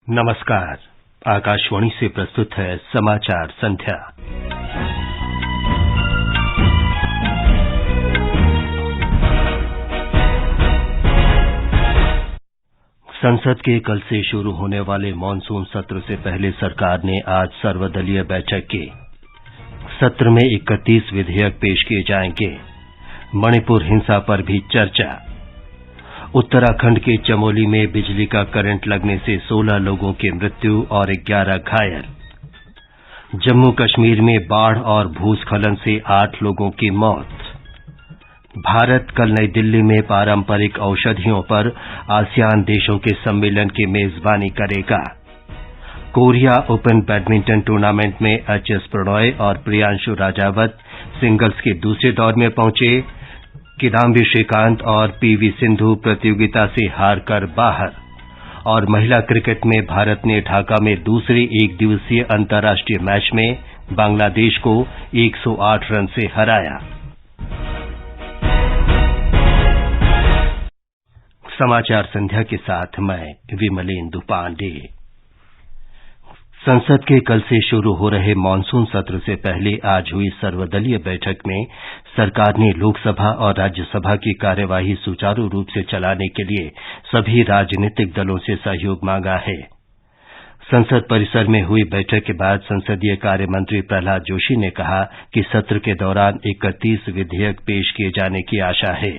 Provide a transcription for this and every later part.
नमस्कार। आकाशवाणी से प्रस्तुत है समाचार संध्या। संसद के कल से शुरू होने वाले मॉनसून सत्र से पहले सरकार ने आज सर्वदलीय बैठक की। सत्र में 31 विधेयक पेश किए जाएंगे। मणिपुर हिंसा पर भी चर्चा। उत्तराखंड के चमोली में बिजली का करंट लगने से 16 लोगों की मृत्यु और 11 घायल। जम्मू कश्मीर में बाढ़ और भूस्खलन से 8 लोगों की मौत। भारत कल नई दिल्ली में पारंपरिक औषधियों पर आसियान देशों के सम्मेलन की मेजबानी करेगा। कोरिया ओपन बैडमिंटन टूर्नामेंट में एचएस प्रणॉय और प्रियांशु राजावत सिंगल्स के दूसरे दौर में पहुंचे। किदाम्बी श्रीकांत और पीवी सिंधु प्रतियोगिता से हारकर बाहर। और महिला क्रिकेट में भारत ने ढाका में दूसरे एक दिवसीय अंतर्राष्ट्रीय मैच में बांग्लादेश को 108 रन से हराया। समाचार संध्या के साथ मैं विमलेंदु पांडे। संसद के कल से शुरू हो रहे मॉनसून सत्र से पहले आज हुई सर्वदलीय बैठक में सरकार ने लोकसभा और राज्यसभा की कार्यवाही सुचारू रूप से चलाने के लिए सभी राजनीतिक दलों से सहयोग मांगा है। संसद परिसर में हुई बैठक के बाद संसदीय कार्य मंत्री प्रहलाद जोशी ने कहा कि सत्र के दौरान 31 विधेयक पेश किए जाने की आशा है।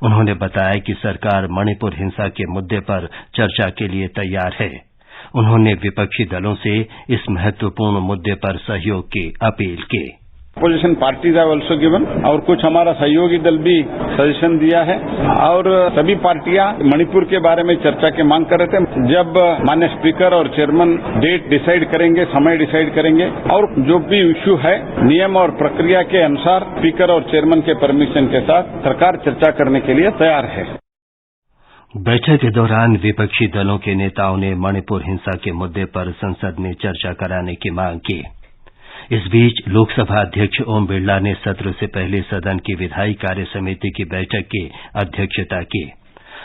उन्होंने बताया कि सरकार मणिपुर हिंसा के मुद्दे पर चर्चा के लिए तैयार है। उन्होंने विपक्षी दलों से इस महत्वपूर्ण मुद्दे पर सहयोग की अपील की। Opposition parties have also given और कुछ हमारा सहयोगी दल भी सजेशन दिया है और सभी पार्टियां मणिपुर के बारे में चर्चा की मांग कर रहे थे। जब माननीय स्पीकर और चेयरमैन डेट डिसाइड करेंगे, समय डिसाइड करेंगे और जो भी इश्यू है नियम और प्रक्रिया के अनुसार स्पीकर और चेयरमैन के परमिशन के साथ सरकार चर्चा करने के लिए तैयार है। बैठक के दौरान विपक्षी दलों के नेताओं ने मणिपुर हिंसा के मुद्दे पर संसद में चर्चा कराने की मांग की। इस बीच लोकसभा अध्यक्ष ओम बिरला ने सत्र से पहले सदन की विधायी कार्य समिति की बैठक की अध्यक्षता की।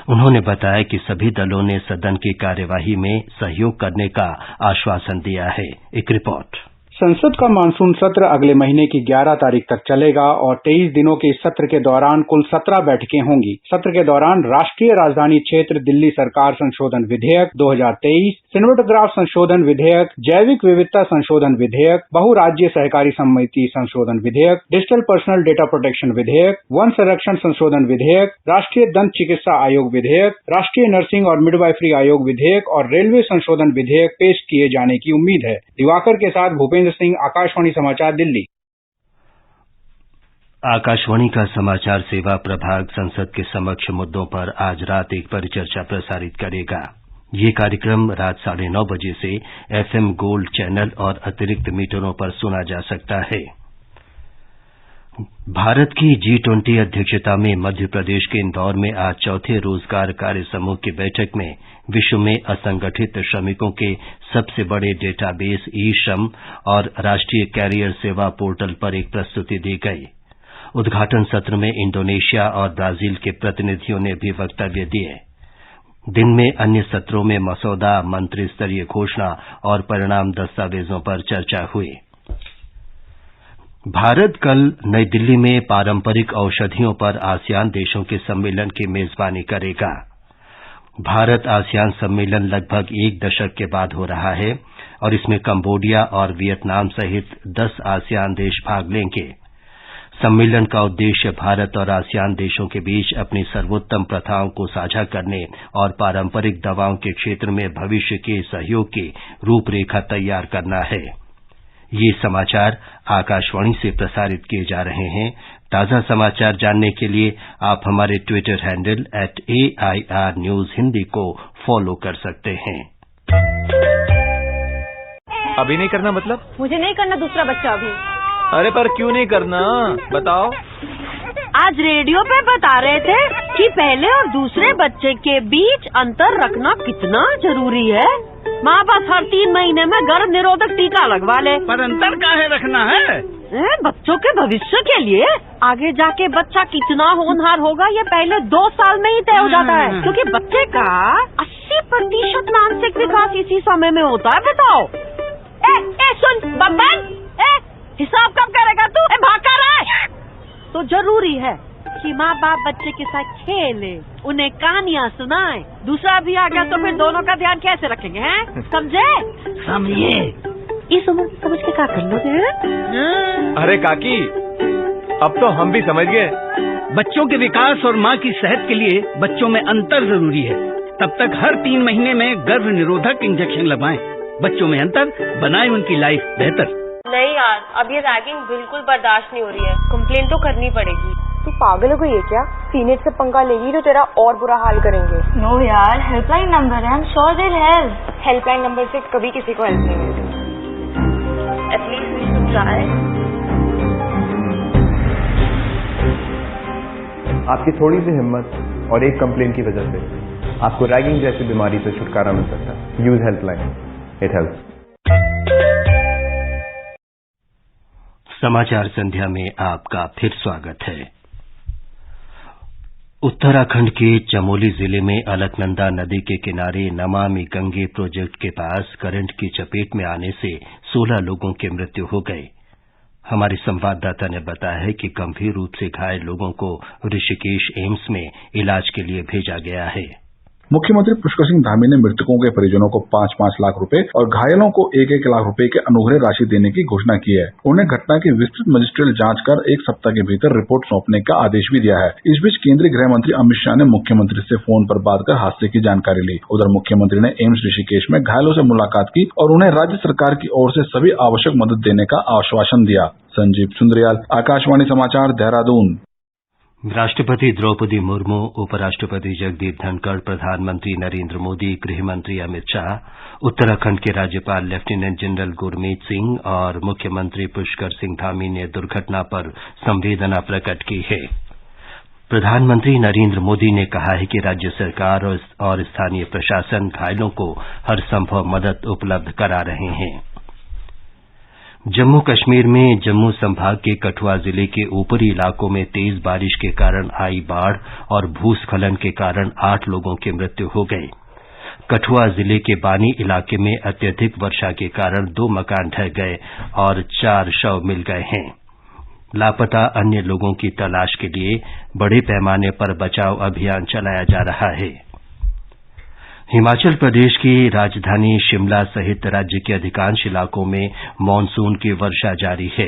उन्होंने बताया कि सभी दलों ने सदन की कार्यवाही में सहयोग करने का आश्वासन दिया है। एक रिपोर्ट। संसद का मानसून सत्र अगले महीने की 11 तारीख तक चलेगा और 23 दिनों के इस सत्र के दौरान कुल 17 बैठकें होंगी। सत्र के दौरान राष्ट्रीय राजधानी क्षेत्र दिल्ली सरकार संशोधन विधेयक 2023, सिनेमेटोग्राफ संशोधन विधेयक, जैविक विविधता संशोधन विधेयक, बहुराज्यीय सहकारी समिति संशोधन विधेयक, डिजिटल पर्सनल डेटा प्रोटेक्शन विधेयक, वन संरक्षण संशोधन विधेयक, राष्ट्रीय दंत चिकित्सा आयोग विधेयक, राष्ट्रीय नर्सिंग और मिडवाइफरी आयोग विधेयक और रेलवे संशोधन विधेयक पेश किए जाने की उम्मीद है। दिवाकर के साथ भूपेंद्र सिंह, आकाशवाणी समाचार, दिल्ली। आकाशवाणी का समाचार सेवा प्रभाग संसद के समक्ष मुद्दों पर आज रात एक परिचर्चा प्रसारित करेगा। ये कार्यक्रम रात 9:30 बजे से FM गोल्ड चैनल और अतिरिक्त मीटरों पर सुना जा सकता है। भारत की G20 अध्यक्षता में मध्य प्रदेश के इंदौर में आज चौथे रोजगार कार्य समूह की बैठक में विश्व में असंगठित श्रमिकों के सबसे बड़े डेटाबेस ई-श्रम और राष्ट्रीय कैरियर सेवा पोर्टल पर एक प्रस्तुति दी गई। उद्घाटन सत्र में इंडोनेशिया और ब्राजील के प्रतिनिधियों ने भी वक्तव्य दिए। दिन में अन्य सत्रों में मसौदा, मंत्री स्तरीय घोषणा और परिणाम दस्तावेजों पर चर्चा हुई। भारत कल नई दिल्ली में पारंपरिक औषधियों पर आसियान देशों के सम्मेलन की मेजबानी करेगा। भारत आसियान सम्मेलन लगभग एक दशक के बाद हो रहा है और इसमें कंबोडिया और वियतनाम सहित 10 आसियान देश भाग लेंगे। सम्मेलन का उद्देश्य भारत और आसियान देशों के बीच अपनी सर्वोत्तम प्रथाओं को साझा करने और पारंपरिक दवाओं के क्षेत्र में भविष्य के सहयोग की रूपरेखा तैयार करना है। ये समाचार आकाशवाणी से प्रसारित किए जा रहे हैं। ताजा समाचार जानने के लिए आप हमारे Twitter handle @AIR News Hindi को फॉलो कर सकते हैं। अभी नहीं करना मतलब? मुझे नहीं करना दूसरा बच्चा अभी। अरे पर क्यों नहीं करना, बताओ। आज रेडियो पे बता रहे थे कि पहले और दूसरे बच्चे के बीच अंतर रखना कितना जरूरी है। माँ बाप हर 3 महीने में गर्भ निरोधक टीका लगवा ले। पर अंतर काहे रखना है? बच्चों के भविष्य के लिए। आगे जाके बच्चा कितना होनहार होगा ये पहले 2 साल में ही तय हो जाता है, क्योंकि बच्चे का 80 प्रतिशत मानसिक विकास इसी समय में होता है, बताओ। सुन बब्बन, हिसाब कब करेगा तू? भाग कर रहा है। तो जरूरी है कि माँ बाप बच्चे के साथ खेले, उन्हें कहानियाँ सुनाए। दूसरा भी आ गया तो फिर दोनों का ध्यान कैसे रखेंगे, हैं? समझे? समझिए। इस उम्र समझ के क्या कर लोगे, हैं? अरे काकी, अब तो हम भी समझ गए। बच्चों के विकास और माँ की सेहत के लिए बच्चों में अंतर जरूरी है। तब तक हर 3 महीने में गर्भ निरोधक इंजेक्शन लगवाएं। बच्चों में अंतर बनाए उनकी लाइफ बेहतर। नहीं यार, अब ये रैगिंग बिल्कुल बर्दाश्त नहीं हो रही है। कंप्लेन तो करनी पड़ेगी। तू पागल हो गई है क्या? सीनियर से पंगा लेगी तो तेरा और बुरा हाल करेंगे। नो यार, हेल्पलाइन नंबर है, I am sure they will help. Helpline number से कभी किसी को हेल्प नहीं मिलती। At least we should try. आपकी थोड़ी सी हिम्मत और एक कंप्लेन की वजह से आपको रैगिंग जैसी बीमारी से छुटकारा मिल सकता है। Use helpline, it helps. समाचार संध्या में आपका फिर स्वागत है। उत्तराखंड के चमोली जिले में अलकनंदा नदी के किनारे नमामि गंगे प्रोजेक्ट के पास करंट की चपेट में आने से 16 लोगों की मृत्यु हो गई। हमारे संवाददाता ने बताया है कि गंभीर रूप से घायल लोगों को ऋषिकेश एम्स में इलाज के लिए भेजा गया है। मुख्यमंत्री पुष्कर सिंह धामी ने मृतकों के परिजनों को 5-5 लाख रुपए और घायलों को 1-1 लाख रुपए के अनुग्रह राशि देने की घोषणा की है। उन्हें घटना की विस्तृत मजिस्ट्रियल जांच कर 1 सप्ताह के भीतर रिपोर्ट सौंपने का आदेश भी दिया है। इस बीच केंद्रीय गृह मंत्री अमित शाह ने मुख्यमंत्री से फोन पर बात कर हादसे की जानकारी ली। उधर मुख्यमंत्री ने एम्स ऋषिकेश में घायलों से मुलाकात की और उन्हें राज्य सरकार की ओर से सभी आवश्यक मदद देने का आश्वासन दिया। संजीव सुंदरियाल, आकाशवाणी समाचार, देहरादून। राष्ट्रपति द्रौपदी मुर्मू, उपराष्ट्रपति जगदीप धनखड़, प्रधानमंत्री नरेंद्र मोदी, गृहमंत्री अमित शाह, उत्तराखंड के राज्यपाल लेफ्टिनेंट जनरल गुरमीत सिंह और मुख्यमंत्री पुष्कर सिंह धामी ने दुर्घटना पर संवेदना प्रकट की है। प्रधानमंत्री नरेंद्र मोदी ने कहा है कि राज्य सरकार और स्थानीय प्रशासन घायलों को हर संभव मदद उपलब्ध करा रहे हैं। जम्मू कश्मीर में जम्मू संभाग के कठुआ जिले के ऊपरी इलाकों में तेज बारिश के कारण आई बाढ़ और भूस्खलन के कारण 8 लोगों की मृत्यु हो गई। कठुआ जिले के बानी इलाके में अत्यधिक वर्षा के कारण 2 मकान ढह गए और 4 शव मिल गए हैं। लापता अन्य लोगों की तलाश के लिए बड़े पैमाने पर बचाव अभियान चलाया जा रहा है। हिमाचल प्रदेश की राजधानी शिमला सहित राज्य के अधिकांश इलाकों में मानसून की वर्षा जारी है।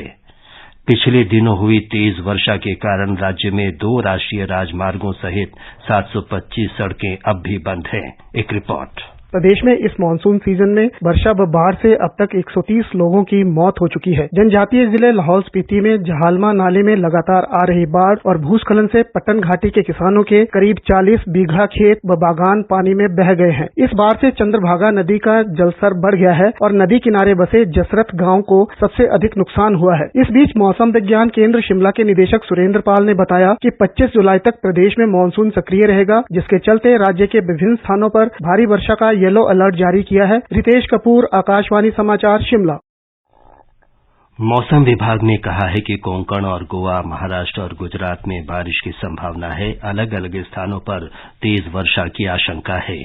पिछले दिनों हुई तेज वर्षा के कारण राज्य में 2 राष्ट्रीय राजमार्गों सहित 725 सड़कें अब भी बंद हैं। एक रिपोर्ट। प्रदेश में इस मानसून सीजन में वर्षा व बाढ़ से अब तक 130 लोगों की मौत हो चुकी है। जनजातीय जिले लाहौल स्पीति में जहालमा नाले में लगातार आ रही बाढ़ और भूस्खलन से पट्टन घाटी के किसानों के करीब 40 बीघा खेत व बागान पानी में बह गए हैं। इस बाढ़ से चंद्रभागा नदी का जलस्तर बढ़ गया है और नदी किनारे बसे जसरत गांव को सबसे अधिक नुकसान हुआ है। इस बीच मौसम विज्ञान केंद्र शिमला के निदेशक सुरेंद्र पाल ने बताया कि 25 जुलाई तक प्रदेश में मानसून सक्रिय रहेगा, जिसके चलते राज्य के विभिन्न स्थानों पर भारी वर्षा का येलो अलर्ट जारी किया है। रितेश कपूर, आकाशवाणी समाचार, शिमला। मौसम विभाग ने कहा है कि कोंकण और गोवा, महाराष्ट्र और गुजरात में बारिश की संभावना है। अलग अलग स्थानों पर तेज वर्षा की आशंका है।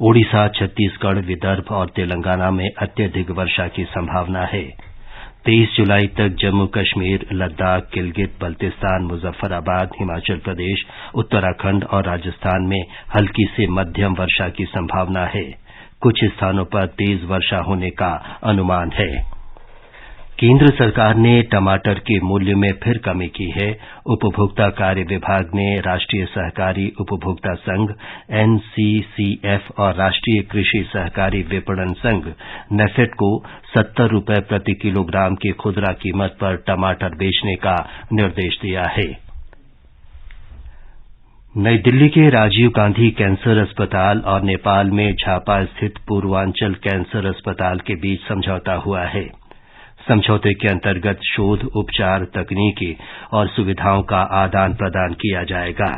ओडिशा, छत्तीसगढ़, विदर्भ और तेलंगाना में अत्यधिक वर्षा की संभावना है। 23 जुलाई तक जम्मू कश्मीर, लद्दाख, गिलगित बल्तिस्तान, मुजफ्फराबाद, हिमाचल प्रदेश, उत्तराखंड और राजस्थान में हल्की से मध्यम वर्षा की संभावना है। कुछ स्थानों पर तेज वर्षा होने का अनुमान है। केंद्र सरकार ने टमाटर के मूल्य में फिर कमी की है। उपभोक्ता कार्य विभाग ने राष्ट्रीय सहकारी उपभोक्ता संघ NCCF और राष्ट्रीय कृषि सहकारी विपणन संघ नेफेड को 70 रुपए प्रति किलोग्राम की खुदरा कीमत पर टमाटर बेचने का निर्देश दिया है। नई दिल्ली के राजीव गांधी कैंसर अस्पताल और नेपाल में झापा स्थित पूर्वांचल कैंसर अस्पताल के बीच समझौता हुआ है। समझौते के अंतर्गत शोध, उपचार, तकनीकी और सुविधाओं का आदान प्रदान किया जाएगा।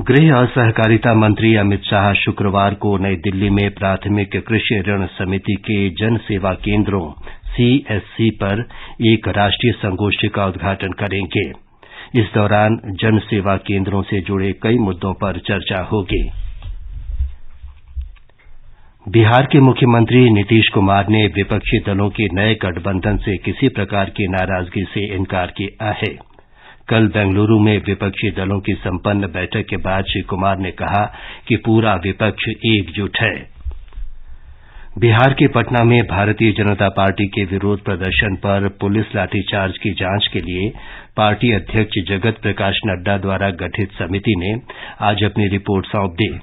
गृह और सहकारिता मंत्री अमित शाह शुक्रवार को नई दिल्ली में प्राथमिक कृषि ऋण समिति के जन सेवा केंद्रों CSC पर एक राष्ट्रीय संगोष्ठी का उद्घाटन करेंगे। इस दौरान जन सेवा केंद्रों से जुड़े कई मुद्दों पर चर्चा होगी। बिहार के मुख्यमंत्री नीतीश कुमार ने विपक्षी दलों के नए गठबंधन से किसी प्रकार की नाराजगी से इनकार किया है। कल बेंगलुरु में विपक्षी दलों की संपन्न बैठक के बाद श्री कुमार ने कहा कि पूरा विपक्ष एकजुट है। बिहार के पटना में भारतीय जनता पार्टी के विरोध प्रदर्शन पर पुलिस लाठीचार्ज की जांच के लिए पार्टी अध्यक्ष जगत प्रकाश नड्डा द्वारा गठित समिति ने आज अपनी रिपोर्ट सौंप दी।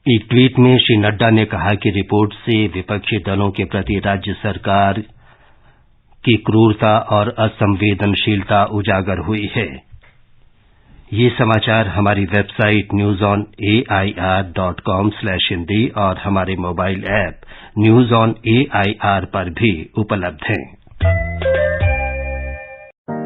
एक ट्वीट में श्री नड्डा ने कहा कि रिपोर्ट से विपक्षी दलों के प्रति राज्य सरकार की क्रूरता और असंवेदनशीलता उजागर हुई है। ये समाचार हमारी वेबसाइट newsonair.com/hindi और हमारे mobile app news on AIR पर भी उपलब्ध हैं।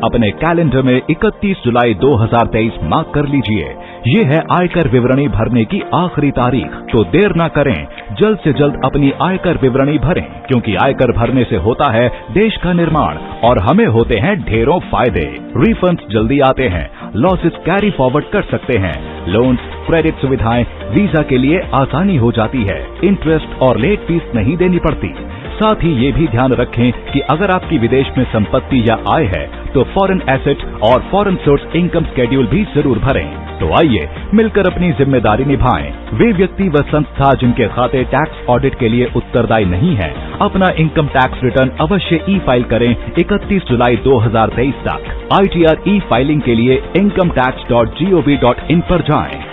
अपने कैलेंडर में 31 जुलाई 2023 मार्क कर लीजिए। ये है आयकर विवरणी भरने की आखिरी तारीख, तो देर न करें, जल्द से जल्द अपनी आयकर विवरणी भरें, क्योंकि आयकर भरने से होता है देश का निर्माण और हमें होते हैं ढेरों फायदे। रिफंड्स जल्दी आते हैं, लॉसेस कैरी फॉरवर्ड कर सकते हैं, लोन्स, क्रेडिट सुविधाएं, वीजा के लिए आसानी हो जाती है, इंटरेस्ट और लेट फीस नहीं देनी पड़ती। साथ ही ये भी ध्यान रखें कि अगर आपकी विदेश में संपत्ति या आय है तो फॉरेन एसेट और फॉरेन सोर्स इनकम स्केड्यूल भी जरूर भरें। तो आइए मिलकर अपनी जिम्मेदारी निभाएं। वे व्यक्ति व संस्था जिनके खाते टैक्स ऑडिट के लिए उत्तरदायी नहीं है, अपना इनकम टैक्स रिटर्न अवश्य ई-फाइल करें 31 जुलाई 2023 तक। ITR ई-फाइलिंग के लिए incometax.gov.in पर जाएं।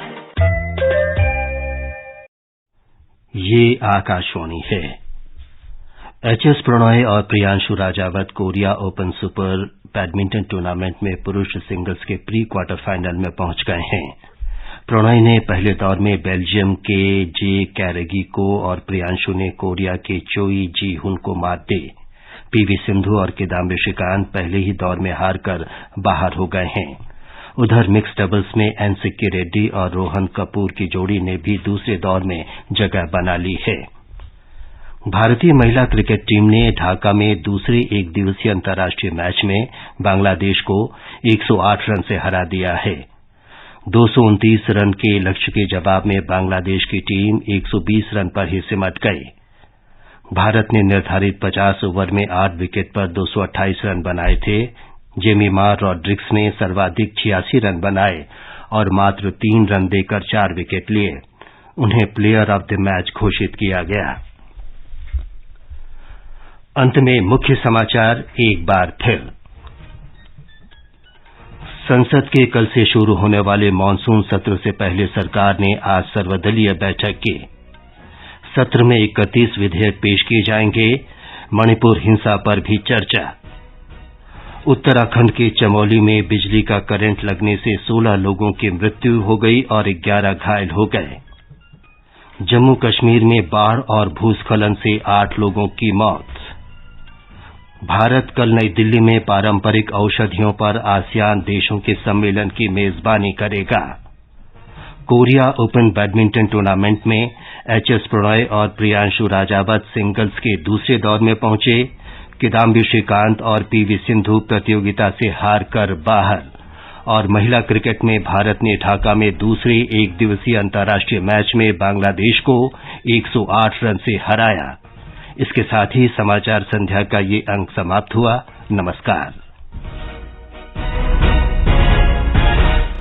ये आकाशवाणी है। HS प्रणॉय और Priyanshu Rajawat Korea open super badminton tournament में पुरुष सिंगल्स के प्री क्वार्टर फाइनल में पहुंच गए हैं। प्रणॉय ने पहले दौर में बेल्जियम के जे कैरेगी को और प्रियांशु ने कोरिया के चोई जी हुन को मात दी। PV सिंधु और किदाम्बी श्रीकांत पहले ही दौर में हारकर बाहर हो गए हैं। उधर मिक्स डबल्स में एन सिक्की रेड्डी और रोहन कपूर की जोड़ी ने भी दूसरे दौर में जगह बना ली है। भारतीय महिला क्रिकेट टीम ने ढाका में दूसरे एक दिवसीय अंतर्राष्ट्रीय मैच में बांग्लादेश को 108 रन से हरा दिया है। 229 रन के लक्ष्य के जवाब में बांग्लादेश की टीम 120 रन पर ही सिमट गई। भारत ने निर्धारित 50 ओवर में 8 विकेट पर 228 रन बनाए थे। जेमिमा रॉड्रिक्स ने सर्वाधिक 86 रन बनाए और मात्र 3 रन देकर 4 विकेट लिए। उन्हें प्लेयर ऑफ द मैच घोषित किया गया। अंत में मुख्य समाचार एक बार फिर। संसद के कल से शुरू होने वाले मानसून सत्र से पहले सरकार ने आज सर्वदलीय बैठक की। सत्र में 31 विधेयक पेश किए जाएंगे। मणिपुर हिंसा पर भी चर्चा। उत्तराखंड के चमोली में बिजली का करंट लगने से 16 लोगों की मृत्यु हो गई और 11 घायल हो गए। जम्मू कश्मीर में बाढ़ और भूस्खलन से 8 लोगों की मौत। भारत कल नई दिल्ली में पारंपरिक औषधियों पर आसियान देशों के सम्मेलन की मेजबानी करेगा। कोरिया ओपन बैडमिंटन टूर्नामेंट में HS प्रणॉय और प्रियांशु राजावत सिंगल्स के दूसरे दौर में पहुंचे। किदाम्बी श्रीकांत और PV सिंधु प्रतियोगिता से हारकर बाहर। और महिला क्रिकेट में भारत ने ढाका में दूसरे एक दिवसीय अंतर्राष्ट्रीय मैच में बांग्लादेश को 108 रन से हराया। इसके साथ ही समाचार संध्या का ये अंक समाप्त हुआ। नमस्कार।